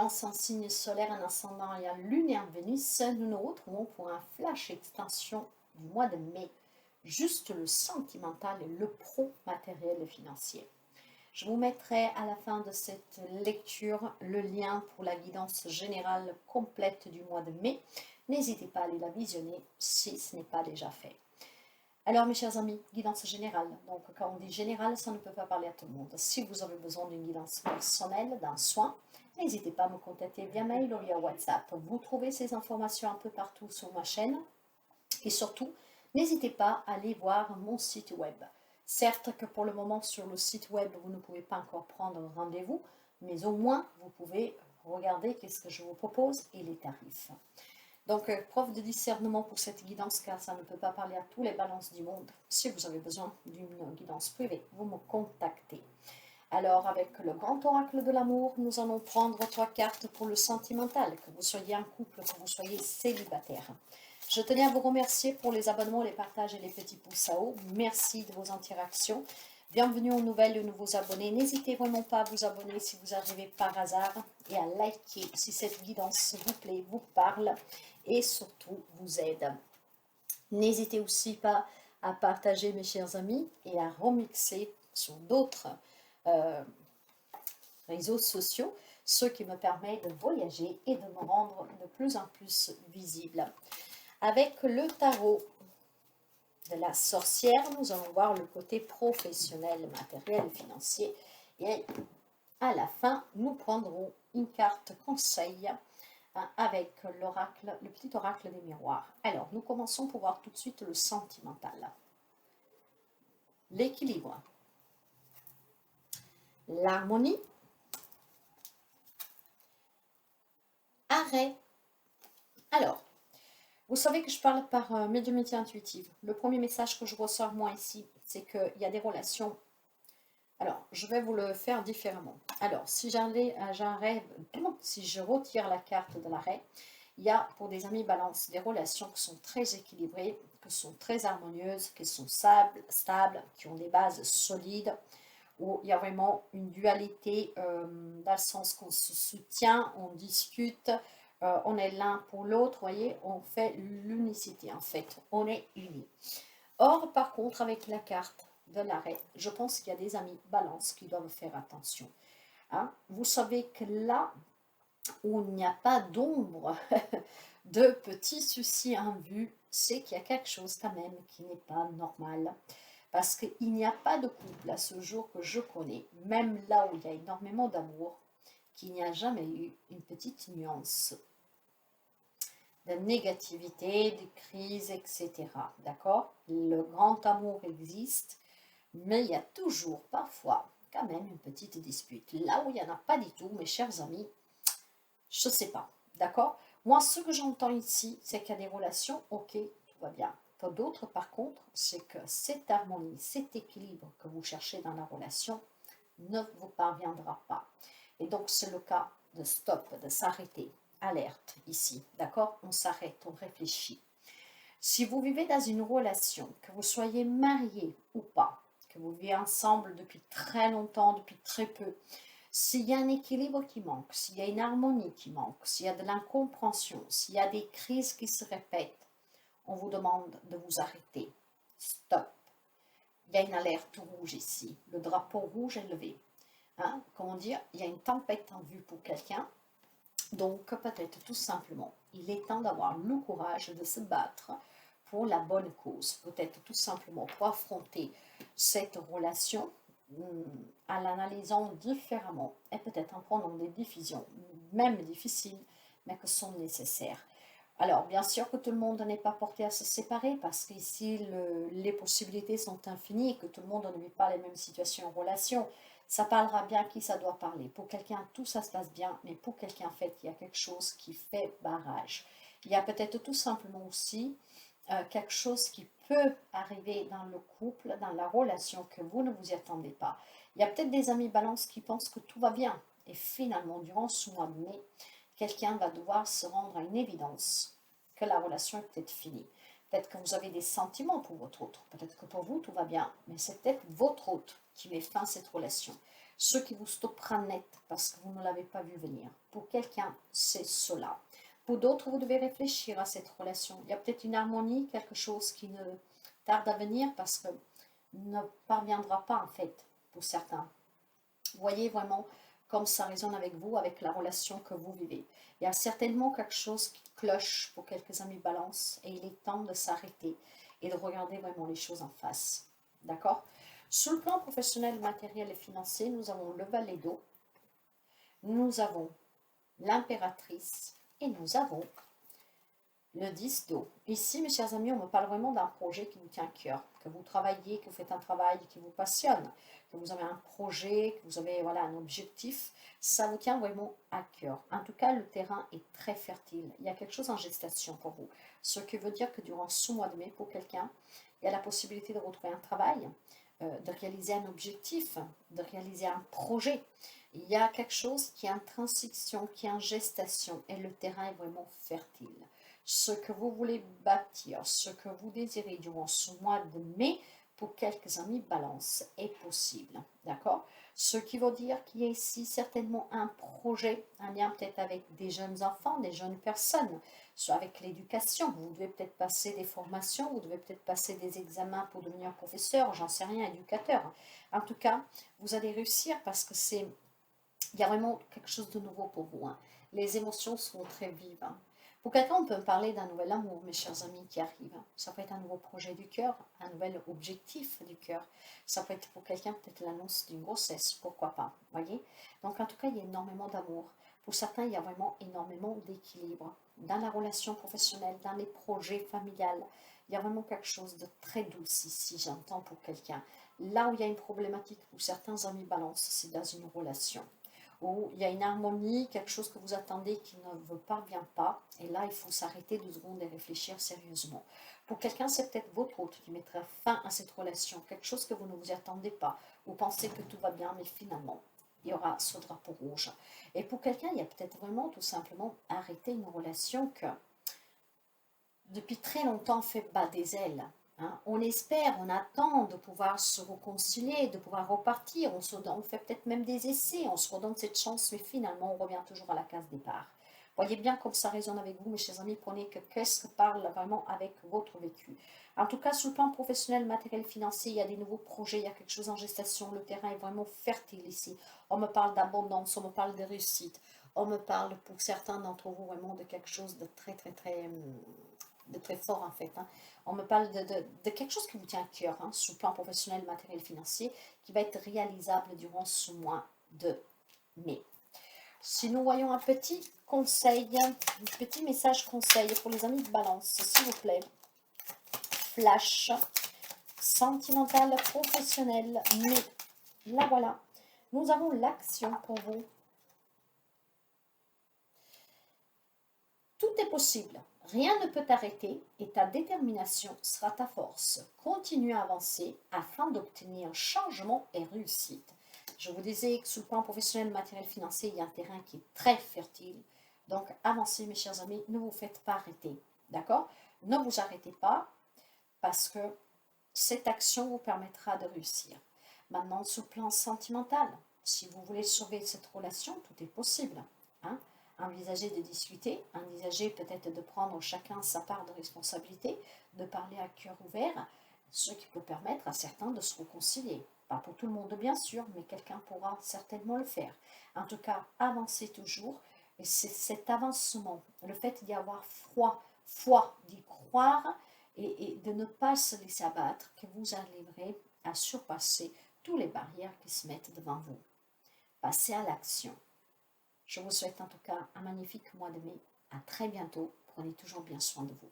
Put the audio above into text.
Balance en signe solaire, en ascendant et en lune et en Vénus, nous nous retrouvons pour un flash extension du mois de mai. Juste le sentimental et le pro-matériel et financier. Je vous mettrai à la fin de cette lecture le lien pour la guidance générale complète du mois de mai. N'hésitez pas à aller la visionner si ce n'est pas déjà fait. Alors mes chers amis, guidance générale. Donc quand on dit générale, ça ne peut pas parler à tout le monde. Si vous avez besoin d'une guidance personnelle, d'un soin, n'hésitez pas à me contacter via mail ou via WhatsApp. Vous trouvez ces informations un peu partout sur ma chaîne. Et surtout, n'hésitez pas à aller voir mon site web. Certes que pour le moment sur le site web, vous ne pouvez pas encore prendre rendez-vous, mais au moins vous pouvez regarder qu'est-ce que je vous propose et les tarifs. Donc, preuve de discernement pour cette guidance, car ça ne peut pas parler à tous les balances du monde. Si vous avez besoin d'une guidance privée, vous me contactez. Alors, avec le grand oracle de l'amour, nous allons prendre 3 cartes pour le sentimental, que vous soyez en couple, que vous soyez célibataire. Je tenais à vous remercier pour les abonnements, les partages et les petits pouces à haut. Merci de vos interactions. Bienvenue aux nouvelles et aux nouveaux abonnés. N'hésitez vraiment pas à vous abonner si vous arrivez par hasard et à liker si cette guidance vous plaît, vous parle et surtout vous aide. N'hésitez aussi pas à partager mes chers amis et à remixer sur d'autres réseaux sociaux, ce qui me permet de voyager et de me rendre de plus en plus visible. Avec le tarot de la sorcière, nous allons voir le côté professionnel, matériel et financier. Et à la fin, nous prendrons une carte conseil avec l'oracle, le petit oracle des miroirs. Alors, nous commençons pour voir tout de suite le sentimental. L'équilibre. L'harmonie. Arrêt. Alors, vous savez que je parle par médiumnité intuitive. Le premier message que je ressors moi ici, c'est qu'il y a des relations. Alors, je vais vous le faire différemment. Alors, si si je retire la carte de l'arrêt, il y a pour des amis balance des relations qui sont très équilibrées, qui sont très harmonieuses, qui sont stables, qui ont des bases solides, où il y a vraiment une dualité dans le sens qu'on se soutient, on discute, on est l'un pour l'autre, voyez, on fait l'unicité en fait, on est unis. Or, par contre, avec la carte de l'arrêt, je pense qu'il y a des amis balance qui doivent faire attention. Hein? Vous savez que là où il n'y a pas d'ombre de petits soucis en vue, c'est qu'il y a quelque chose quand même qui n'est pas normal. Parce qu'il n'y a pas de couple à ce jour que je connais, même là où il y a énormément d'amour, qu'il n'y a jamais eu une petite nuance de négativité, de crise, etc. D'accord? Le grand amour existe, mais il y a toujours, parfois, quand même une petite dispute. Là où il n'y en a pas du tout, mes chers amis, je ne sais pas. D'accord? Moi, ce que j'entends ici, c'est qu'il y a des relations, ok, tout va bien. Pour d'autres, par contre, c'est que cette harmonie, cet équilibre que vous cherchez dans la relation ne vous parviendra pas. Et donc, c'est le cas de stop, de s'arrêter. Alerte ici, d'accord? On s'arrête, on réfléchit. Si vous vivez dans une relation, que vous soyez marié ou pas, que vous vivez ensemble depuis très longtemps, depuis très peu, s'il y a un équilibre qui manque, s'il y a une harmonie qui manque, s'il y a de l'incompréhension, s'il y a des crises qui se répètent, on vous demande de vous arrêter. Stop. Il y a une alerte rouge ici. Le drapeau rouge est levé. Hein? Comment dire? Il y a une tempête en vue pour quelqu'un. Donc, peut-être tout simplement, il est temps d'avoir le courage de se battre pour la bonne cause. Peut-être tout simplement pour affronter cette relation en l'analysant différemment et peut-être en prenant des décisions, même difficiles, mais qui sont nécessaires. Alors, bien sûr que tout le monde n'est pas porté à se séparer parce qu'ici, les possibilités sont infinies et que tout le monde ne vit pas les mêmes situations en relation. Ça parlera bien qui ça doit parler. Pour quelqu'un, tout ça se passe bien, mais pour quelqu'un, en fait, il y a quelque chose qui fait barrage. Il y a peut-être tout simplement aussi quelque chose qui peut arriver dans le couple, dans la relation, que vous ne vous y attendez pas. Il y a peut-être des amis balance qui pensent que tout va bien. Et finalement, durant ce mois de mai, quelqu'un va devoir se rendre à une évidence que la relation est peut-être finie. Peut-être que vous avez des sentiments pour votre autre. Peut-être que pour vous, tout va bien. Mais c'est peut-être votre autre qui met fin à cette relation. Ce qui vous stoppera net parce que vous ne l'avez pas vu venir. Pour quelqu'un, c'est cela. Pour d'autres, vous devez réfléchir à cette relation. Il y a peut-être une harmonie, quelque chose qui ne tarde à venir parce que ne parviendra pas en fait pour certains. Voyez vraiment comme ça résonne avec vous, avec la relation que vous vivez. Il y a certainement quelque chose qui cloche pour quelques amis balance et il est temps de s'arrêter et de regarder vraiment les choses en face. D'accord? Sur le plan professionnel, matériel et financier, nous avons le valet d'eau, nous avons l'impératrice et nous avons le 10 d'eau. Ici, mes chers amis, on me parle vraiment d'un projet qui vous tient à cœur, que vous travaillez, que vous faites un travail qui vous passionne, que vous avez un projet, que vous avez voilà, un objectif. Ça vous tient vraiment à cœur. En tout cas, le terrain est très fertile. Il y a quelque chose en gestation pour vous. Ce qui veut dire que durant ce mois de mai, pour quelqu'un, il y a la possibilité de retrouver un travail, de réaliser un objectif, de réaliser un projet. Il y a quelque chose qui est en transition, qui est en gestation et le terrain est vraiment fertile. Ce que vous voulez bâtir, ce que vous désirez durant ce mois de mai, pour quelques amis, balance est possible. D'accord? Ce qui veut dire qu'il y a ici certainement un projet, un lien peut-être avec des jeunes enfants, des jeunes personnes, soit avec l'éducation. Vous devez peut-être passer des formations, vous devez peut-être passer des examens pour devenir professeur, j'en sais rien, éducateur. En tout cas, vous allez réussir parce que il y a vraiment quelque chose de nouveau pour vous. Hein. Les émotions sont très vives. Hein. Pour quelqu'un, on peut me parler d'un nouvel amour, mes chers amis, qui arrive. Ça peut être un nouveau projet du cœur, un nouvel objectif du cœur. Ça peut être pour quelqu'un peut-être l'annonce d'une grossesse, pourquoi pas, voyez. Donc en tout cas, il y a énormément d'amour. Pour certains, il y a vraiment énormément d'équilibre. Dans la relation professionnelle, dans les projets familiales, il y a vraiment quelque chose de très doux ici, j'entends pour quelqu'un. Là où il y a une problématique pour certains amis balance, c'est dans une relation où il y a une harmonie, quelque chose que vous attendez qui ne vous parvient pas. Et là, il faut s'arrêter 2 secondes et réfléchir sérieusement. Pour quelqu'un, c'est peut-être votre autre qui mettra fin à cette relation, quelque chose que vous ne vous y attendez pas. Vous pensez que tout va bien, mais finalement, il y aura ce drapeau rouge. Et pour quelqu'un, il y a peut-être vraiment tout simplement arrêter une relation que depuis très longtemps fait bas des ailes. Hein. On espère, on attend de pouvoir se réconcilier, de pouvoir repartir. On fait peut-être même des essais, on se redonne cette chance, mais finalement, on revient toujours à la case départ. Voyez bien comme ça résonne avec vous, mes chers amis. Prenez que qu'est-ce que parle vraiment avec votre vécu. En tout cas, sur le plan professionnel, matériel, financier, il y a des nouveaux projets, il y a quelque chose en gestation. Le terrain est vraiment fertile ici. On me parle d'abondance, on me parle de réussite. On me parle pour certains d'entre vous vraiment de quelque chose de très, très, très de très fort en fait. Hein. On me parle de quelque chose qui vous tient à cœur, hein, sur le plan professionnel, matériel, financier, qui va être réalisable durant ce mois de mai. Si nous voyons un petit conseil, un petit message conseil pour les amis de balance, s'il vous plaît. Flash, sentimental, professionnel, mais là voilà, nous avons l'action pour vous. Tout est possible. Rien ne peut t'arrêter et ta détermination sera ta force. Continue à avancer afin d'obtenir changement et réussite. Je vous disais que sur le plan professionnel, matériel, financier, il y a un terrain qui est très fertile. Donc avancez mes chers amis, ne vous faites pas arrêter. D'accord? Ne vous arrêtez pas parce que cette action vous permettra de réussir. Maintenant, sur le plan sentimental, si vous voulez sauver cette relation, tout est possible. Hein? Envisagez de discuter, envisagez peut-être de prendre chacun sa part de responsabilité, de parler à cœur ouvert, ce qui peut permettre à certains de se réconcilier. Pas pour tout le monde bien sûr, mais quelqu'un pourra certainement le faire. En tout cas, avancez toujours, et c'est cet avancement, le fait d'y avoir foi, d'y croire, et de ne pas se laisser abattre, que vous arriverez à surpasser toutes les barrières qui se mettent devant vous. Passez à l'action. Je vous souhaite en tout cas un magnifique mois de mai. À très bientôt. Prenez toujours bien soin de vous.